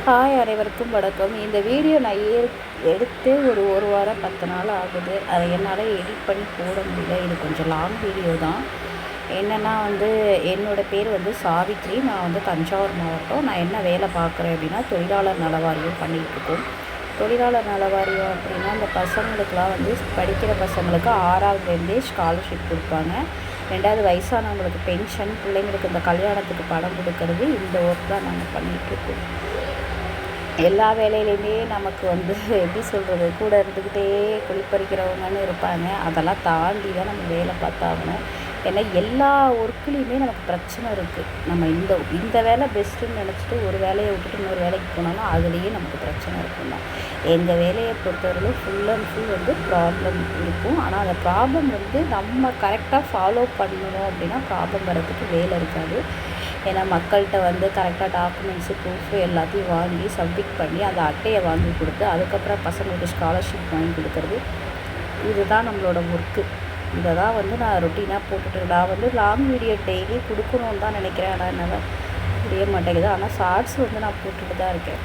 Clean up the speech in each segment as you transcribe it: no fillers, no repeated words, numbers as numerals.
Hi, அனைவருக்கும் வணக்கம். இந்த வீடியோ நான் எடுத்து ஒரு வாரம் 10 நாள் ஆகுது. அதை என்னால் எடிட் பண்ணி போட முடியல. இது கொஞ்சம் லாங் வீடியோ தான். என்னென்னா என்னோடய பேர் சாவித்ரி. நான் தஞ்சாவூர் மாவட்டம். நான் என்ன வேலை பார்க்குறேன் அப்படின்னா, தொழிலாளர் நல வாரியம் பண்ணிகிட்ருக்கோம். தொழிலாளர் நல வாரியம் அப்படின்னா, அந்த பசங்களுக்கெலாம் படிக்கிற பசங்களுக்கு 6ஆவதுலேருந்தே ஸ்காலர்ஷிப் கொடுப்பாங்க. 2வது வயசானவங்களுக்கு பென்ஷன், பிள்ளைங்களுக்கு இந்த கல்யாணத்துக்கு பணம் கொடுக்கறது, இந்த ஒர்க் தான் நாங்கள் பண்ணிகிட்ருக்கோம். எல்லா வேலையிலையுமே நமக்கு எப்படி சொல்கிறது, கூட இருந்துக்கிட்டே குளிப்பறிக்கிறவங்கன்னு இருப்பாங்க. அதெல்லாம் தாண்டி தான் நம்ம வேலை பார்த்தாகணும். ஏன்னா எல்லா ஒர்க்குலேயுமே நமக்கு பிரச்சனை இருக்குது. நம்ம இந்த வேலை பெஸ்ட்டுன்னு நினச்சிட்டு ஒரு வேலையை விட்டுட்டு இன்னொரு வேலைக்கு போனாலும் அதுலேயே நமக்கு பிரச்சனை இருக்கும் தான். எங்கள் வேலையை பொறுத்தவரையிலும் ஃபுல் அண்ட் ஃபுல் ப்ராப்ளம் இருக்கும். ஆனால் அந்த ப்ராப்ளம் நம்ம கரெக்டாக ஃபாலோ பண்ணணும் அப்படின்னா ப்ராப்ளம் வரதுக்கு வேலை இருக்காது. ஏன்னா மக்கள்கிட்ட கரெக்டாக டாக்குமெண்ட்ஸு, ப்ரூஃபு எல்லாத்தையும் வாங்கி சப்மிட் பண்ணி அந்த அட்டையை வாங்கி கொடுத்து அதுக்கப்புறம் பசங்களுக்கு ஸ்காலர்ஷிப் வாங்கி கொடுக்குறது, இதுதான் நம்மளோட ஒர்க்கு. இதை தான் நான் ரொட்டீனாக போட்டுட்டு நான் லாங் வீடியோ டெய்லி கொடுக்கணுன்னு தான் நினைக்கிறேன். ஆனால் என்னால் முடிய மாட்டேங்குது. ஆனால் ஷார்ட்ஸ் நான் போட்டுட்டு தான் இருக்கேன்.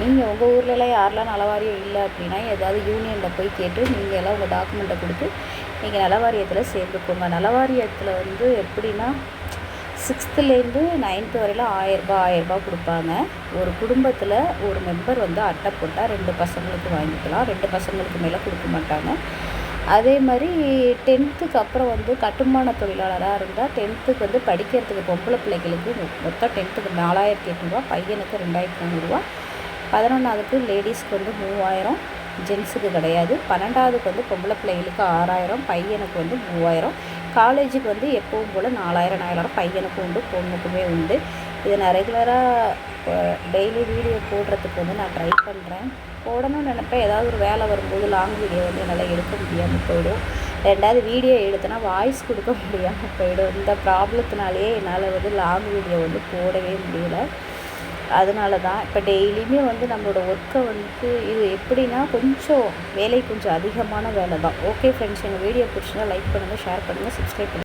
நீங்கள் உங்கள் ஊர்லலாம் யாரெல்லாம் நலவாரியம் இல்லை அப்படின்னா ஏதாவது யூனியனில் போய் கேட்டு நீங்கள் எல்லாம் உங்கள் டாக்குமெண்ட்டை கொடுத்து நீங்கள் நலவாரியத்தில் சேர்ந்துக்கோங்க. நலவாரியத்தில் எப்படின்னா 6th-லேருந்து 9th வரையிலும் 1000 கொடுப்பாங்க. ஒரு குடும்பத்தில் ஒரு மெம்பர் அட்டை போட்டால் 2 பசங்களுக்கு வாங்கிக்கலாம். 2 பசங்களுக்கு மேலே கொடுக்க மாட்டாங்க. அதே மாதிரி 10th அப்புறம் கட்டுமான தொழிலாளராக இருந்தால் 10th படிக்கிறதுக்கு பொம்பளை பிள்ளைகளுக்கு மொத்தம் 10th 4800 ரூபா, பையனுக்கு 2500 ரூபா, 11வது லேடிஸ்க்கு 3000, ஜென்ஸுக்கு கிடையாது. 12வது பொம்பளை பிள்ளைகளுக்கு 6000, பையனுக்கு 3000. காலேஜுக்கு எப்பவும் போல் 4000 பையனுக்கு உண்டு, பொண்ணுக்குமே உண்டு. இதை நான் ரெகுலராக டெய்லி வீடியோ போடுறதுக்கு நான் ட்ரை பண்ணுறேன். போடணும்னு நினைப்பேன். ஏதாவது ஒரு வேலை வரும்போது லாங் வீடியோ என்னால் எடுக்க முடியாமல் போயிடும். 2வது வீடியோ எடுத்தேன்னா வாய்ஸ் கொடுக்க முடியாமல் போயிடும். இந்த ப்ராப்ளத்தினாலேயே என்னால் லாங் வீடியோ போடவே முடியல. அதனால தான் இப்போ டெய்லியுமே நம்மளோட ஒர்க்கை இது எப்படின்னா வேலை கொஞ்சம் அதிகமான வேலை தான். ஓகே ஃப்ரெண்ட்ஸ், எங்கள் வீடியோ பிடிச்சிருந்தா லைக் பண்ணுங்கள், ஷேர் பண்ணுங்கள், சப்ஸ்கிரைப் பண்ணுங்கள்.